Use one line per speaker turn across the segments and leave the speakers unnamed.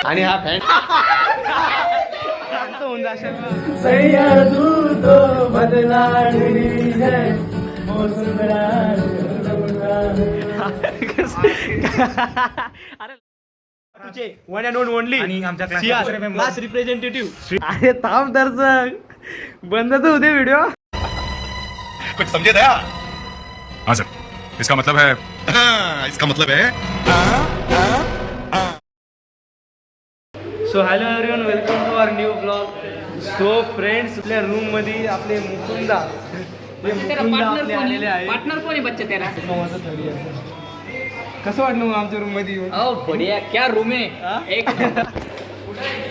आणि हा फॅन
होऊन जाशील अरे तुझे वन अँड ओनली
आणि आमच्या
क्लास रिप्रेझेंटेटिव्ह. अरे थांब दर्शक बंद तर होते व्हिडिओ.
कुछ समझे दया? हाँ सर, इसका मतलब है इसका मतलब है
so hello everyone, welcome to our new blog. So friends, आपल्या रूम मध्ये आपले मुकुंदा आपले आलेले आहे.
पार्टनर कोण आहे बच्चा तेरा?
कसं वाटलं मग आमच्या रूम मध्ये येऊन?
ओ बढिया, क्या रूम आहे एक.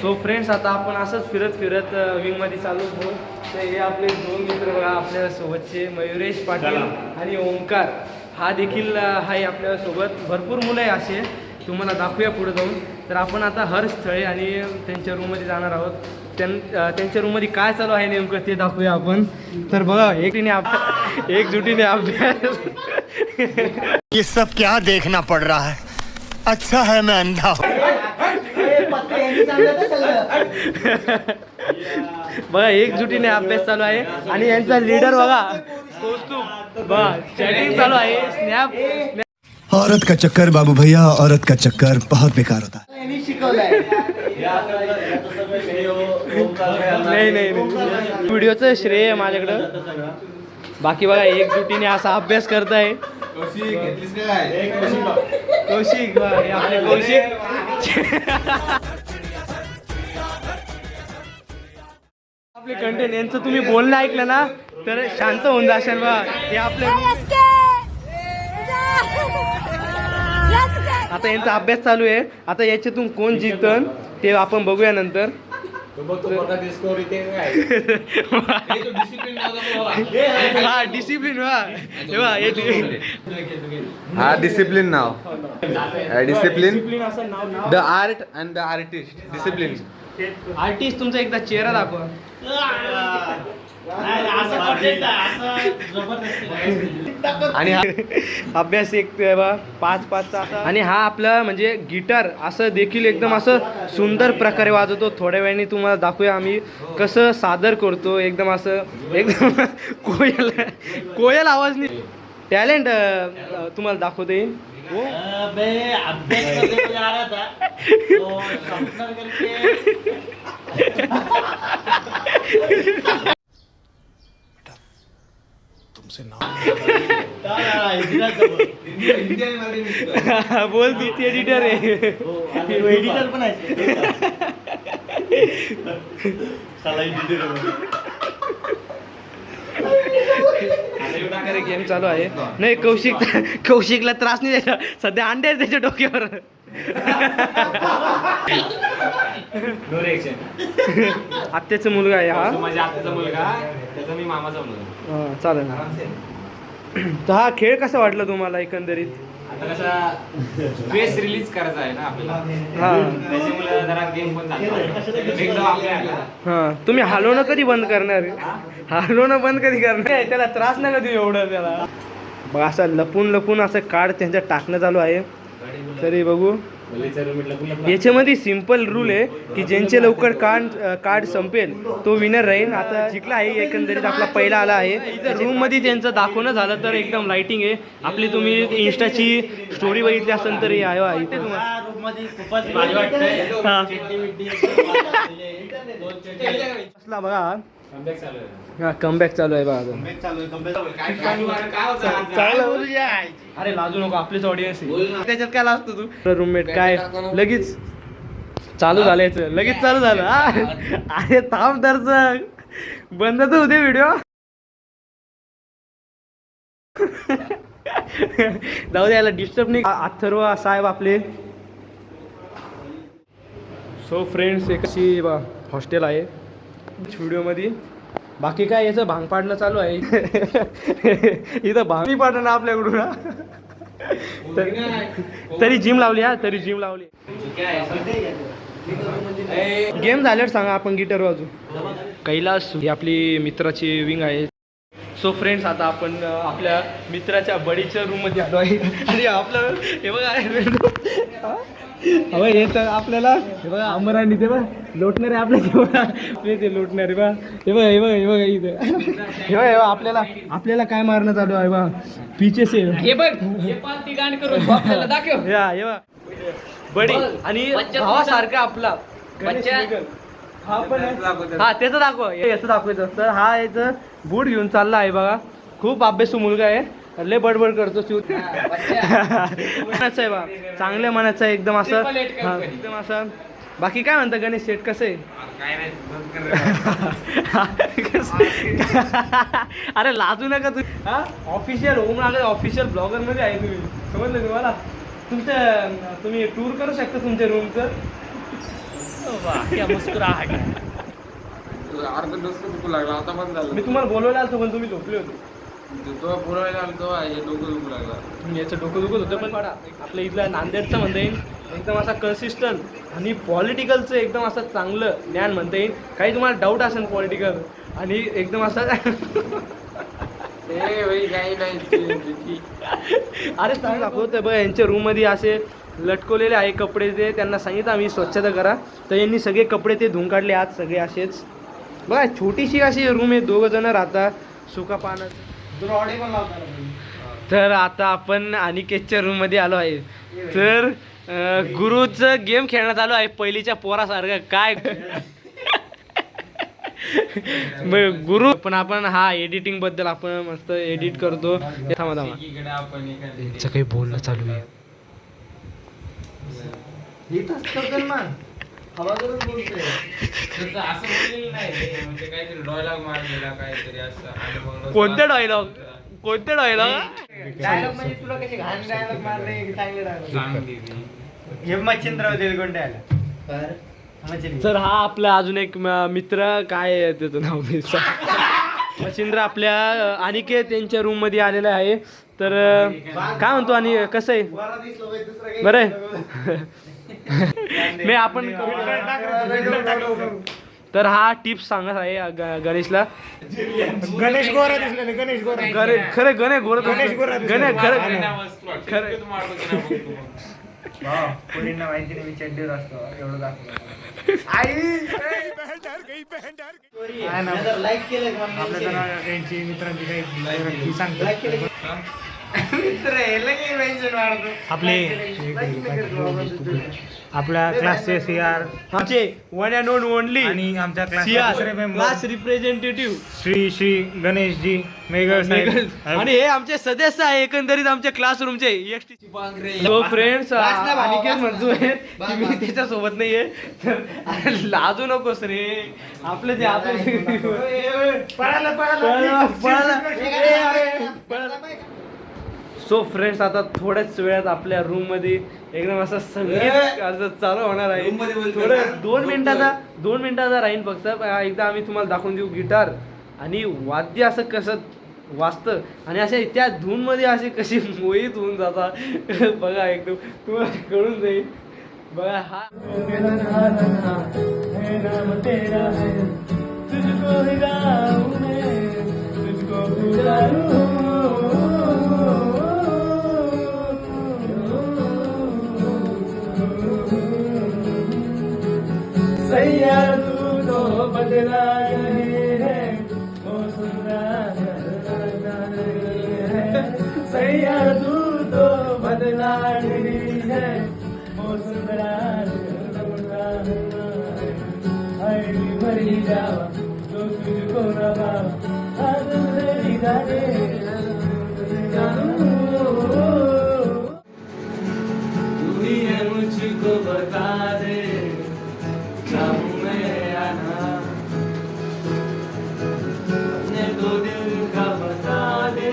सो फ्रेंड्स, आता आपण असंच फिरत फिरत विंग मध्ये चालू होतो. तर हे आपले दोन मित्र बघा आपल्या सोबतचे, मयुरेश पाटील आणि ओंकार हा देखील आहे आपल्या सोबत. भरपूर मुलं आहे असे, तुम्हाला दाखवूया पुढे जाऊन. तर आपण आता हर स्थळे आणि त्यांच्या रूममध्ये जाणार आहोत. त्यांच्या रूममध्ये काय चालू आहे नेमकं ते दाखवूया आपण. तर बघा एकजुटीने अभ्यास.
ये सब क्या देखना पड़ रहा है? अच्छा है मैं अंधा हूँ.
बघा एकजुटीने अभ्यास चालू आहे आणि यांचा लीडर बघा कौस्तुभ बघा चॅटिंग चालू आहे. स्नॅप
औरत का चक्कर बाबू भैया, औरत का चक्कर बहुत बेकार होता है.
नाही व्हिडिओचं श्रेय आहे माझ्याकडं. बाकी बघा एकजुटीने असा अभ्यास करताय. कौशिक हे आपले कौशिक आपले कंटेंट यांचं तुम्ही बोलणं ऐकलं ना तर शांत होऊन जाशाल. बा हे आपले आता यांचा अभ्यास चालू आहे. आता याच्यातून कोण जिंकन ते आपण बघूया नंतर. हा डिसिप्लिन
हा डिसिप्लिन नाव. डिसिप्लिन
असं नाव.
The art and the artist. Discipline.
Artist तुमचा एकदा चेहरा दाखवा. आणि हा अभ्यास एक 5-5चा असा. आणि हा आपला म्हणजे गिटार असं देखील एकदम असं सुंदर प्रकारे वाजवतो. थोड्या वेळाने तुम्हाला दाखवूया आम्ही कसं सादर करतो. एकदम असं एकदम कोयल आवाजनी टॅलेंट तुम्हाला दाखवता येईल. बोल ती एडिटर आहे. एडिटर पण आहे. गेम चालू आहे. नाही कौशिकला त्रास नाही द्यायचा. सध्या अंडे आहेत त्याच्या डोक्यावर. आत्याचा मुलगा आहे हा.
माझ्या आत्याचा मुलगा, त्याचा मी मामाचा मुलगा.
चालेल. तर हा खेळ कसा वाटला तुम्हाला एकंदरीत?
आता कसा स्ट्रेस रिलीज करायचा आहे ना आपल्याला,
हा
त्याच्यामुळे जरा गेम पण चालतो एकदम आपल्या.
हा तुम्ही हलवणं कधी बंद करणार? हलवणं बंद कधी करणार? त्याला त्रास नाही कधी एवढं त्याला. बघ असं लपून असं कार्ड त्यांच्या टाकणं चालू आहे. तरी बघू. याच्यामध्ये सिंपल रूल आहे की ज्यांचे लवकर कार्ड संपेल तो विनर राहील. आता जिंकला आहे एकंदरीत आपला पहिला आला आहे. इथं रूम मध्ये त्यांचं दाखवणं झालं तर एकदम लाइटिंग आहे. आपली तुम्ही इन्स्टाची स्टोरी बघितली असेल तरी आहे इथे तुम्हाला. बघा हा कमबॅक चालू आहे बघा. अरे लाजू नको, आपलीच ऑडियन्स आहे. त्याच्यात काय लाजतो तू? रूममेट काय लगेच चालू झालं. लगेच चालू झालं. अरे थांब दर्शक बंद तर होते व्हिडिओ. जाऊ द्यायला डिस्टर्ब नाही. अथर्व साहेब आपले. सो फ्रेंड्स, एक अशी हॉस्टेल आहे व्हिडिओमध्ये. बाकी काय याचं भांग पाडणं चालू आहे. इथं भांग पाडणं आपल्याकडून. तरी जिम लावली. गेम झाल्यावर सांगा आपण गिटार वाजू. कैलास ही आपली मित्राची विंग आहे. सो फ्रेंड्स आता आपण आपल्या मित्राच्या बडीच्या रूममध्ये आलो आहे आणि आपलं हे बघा अहो हे तर आपल्याला हे बघा अमरानी ते बघा लोटणारे आपल्या ते लोटणारे बा हे बघा हे बघा हे बघा इथं हे बघा आपल्याला काय मारणं चालू आहे बा पिचे से
हे बघ हे पालती गाण करून बापल्याला दाखव
या हे बघा बडी आणि भावासारखा आपला
बच्चा.
हा पण हा त्याचं दाखव याचं दाखवायचं तर हा याचं बूट घेऊन चालला आहे बघा खूप अभ्यासू मुलगा आहे लय बडबड करतो मनाचं आहे बा चांगल्या मनाचं आहे एकदम असं हा, एकदम असं बाकी काय म्हणतं गणेश शेठ कसं आहे अरे लाजू नका तू हा ऑफिशियल होम ऑफिशियल ब्लॉगर मध्ये आहे तुम्ही समजलं तुम्हाला तुम्ही टूर करू शकता तुमच्या रूमचं
अर्धा डोसं दुखू लागला आता पण झालं
मी तुम्हाला बोलवायला आलतो पण तुम्ही झोपले होते
तो पुरवायला आलो हे डोकं दुखू लागला
याचं डोकं दुखत होतं पण पाडा आपल्या इथलं नांदेडचं म्हणता येईल एकदम असा कन्सिस्टंट आणि पॉलिटिकलचं एकदम असं चांगलं ज्ञान म्हणता येईल काही तुम्हाला डाऊट असेल पॉलिटिकल आणि एकदम असं अरे चांगलं दाखवतोय बघ यांच्या रूममध्ये असे लटकवलेले आहे कपडे ते त्यांना सांगितलं आम्ही स्वच्छता करा तर यांनी सगळे कपडे ते धुवून काढले आज सगळे असेच बघा छोटीशी अशी रूम आहे 2 जण राहतात सुका पानं तर आता आपण अनिकेतच्या रूममध्ये आलो आहे तर गुरुचं गेम खेळण्यात आलो आहे पहिलीच्या पोरासारखं काय गुरु पण आपण हा एडिटिंग बद्दल आपण मस्त एडिट करतो थांबा यांचं काही बोलणं चालू आहे कोणते डायलॉग तर हा आपला अजून एक मित्र काय आहे त्याचं नाव मच्छिंद्र आपल्या अनिकेत यांच्या रूम मध्ये आलेला आहे तर काय म्हणतो आणि कसं आहे बरं आहे मी आपण तर हा टिप्स सांगत आहे गणेशला
गणेश गोरा दिसले गणेश गोरा
खरे गणे गोर गणे खरं
पोरींना माहिती नाही मी चड्डीवर असतो एवढं दाखवलं
यांची मित्रांची काही सांगतो आपल्या क्लासचे सीआर
आमचे वन अँड ओनली
आणि आमच्या
क्लास रिप्रेझेंटेटिव्ह
श्री गणेशजी मेघर साहेब
आणि हे आमचे सदस्य आहे एकंदरीत आमच्या क्लासरूमचे तो फ्रेंड्स अनिकेत म्हणतोय की मी त्याच्या सोबत नाहीये तर लाजू नकोस रे आपलं जे आपण सो फ्रेंड्स आता थोड्याच वेळात आपल्या रूम मध्ये एकदम असं संगीत असं चालू होणार आहे थोडं 2 मिनिटाचा राहील फक्त एकदा आम्ही तुम्हाला दाखवून देऊ गिटार आणि वाद्य असं कसं वाजतं आणि अशा त्या धूनमध्ये अशी कशी मोहित होऊन जातात बघा एकदम तुम्हाला कळून जाईल बघा हा
सैयार तू तो बदला रहे है वो सैयार तू तो बदला रही है वो भरी जावा तो तुझको रवा तू ही है मुझको बता दे चाहूं मैं आना अपने तो दिल का बता दे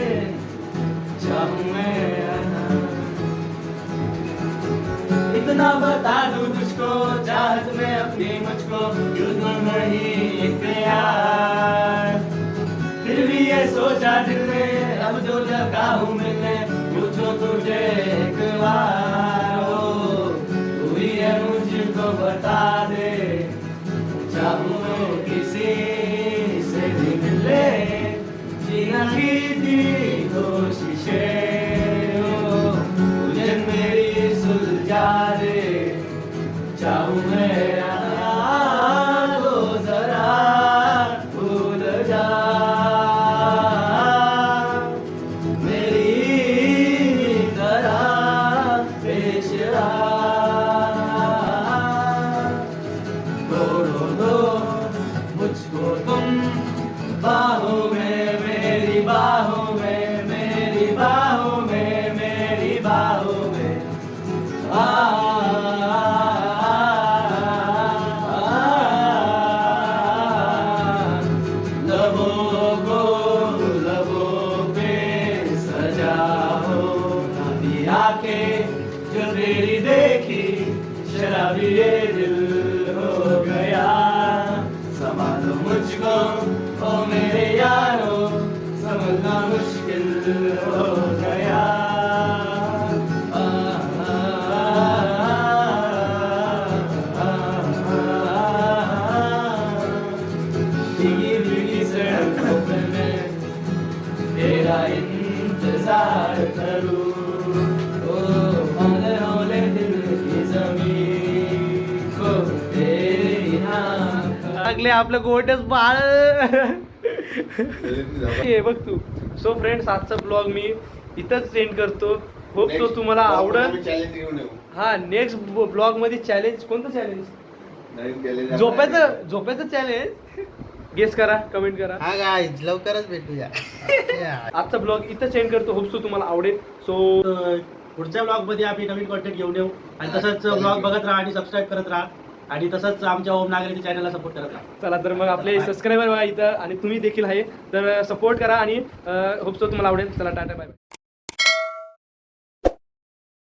चाहूं मैं आना इतना बता दूं तुझको चाहत में अपनी मुझको युद्ध नहीं एक यार फिर भी ये सोचा दिल में अब जो लगा हूँ मिलने पूछो तुझे एक बार हो तू ही है मुझको बता दे चाहूँ किसी से भी मिले जीना ही चाहूं मैं या तो जरा भूल जा मेरी तरह पेश आ तोड़ो दो मुझको तुम बाहों में मेरी बाहों में मेरी बाहों में मेरी बाहों में लबों पे सजाओ ना पिया के जो तेरी देखी शराबी ये दिल हो गया संभालो मुझको ओ मेरे यारो समझना मुश्किल हो गया भीगी भीगी सड़कों पे मैं तेरा इंतजार करूं ओ हौले हौले दिल की जमीन को तेरी नाम
लागले आपलं गोटच बाळ हे बघ तू. सो फ्रेंड्स, आजचा ब्लॉग मी इथंच सेंड करतो. होप सो तुम्हाला आवडेल.
चॅलेंज घेऊन येऊ.
हा, नेक्स्ट ब्लॉग मध्ये चॅलेंज. कोणतं चॅलेंज? झोपायचं चॅलेंज. गेस करा, कमेंट करा.
हा गाईज लवकरच भेटूया.
आजचा ब्लॉग इथं सेंड करतो. होप सो तुम्हाला आवडेल. सो
पुढच्या ब्लॉग मध्ये आम्ही नवीन कॉन्टेंट घेऊन येऊ आणि तसंच ब्लॉग बघत राहा आणि सबस्क्राईब करत राहा आणि तसंच आमच्या ओम नागरिक चॅनलला सपोर्ट करत राहा.
चला तर मग आपले सबस्क्रायबर बघा इथं आणि तुम्ही देखील आहे तर सपोर्ट करा आणि होप सो तुम्हाला आवडेल. चला, टाटा, बाय.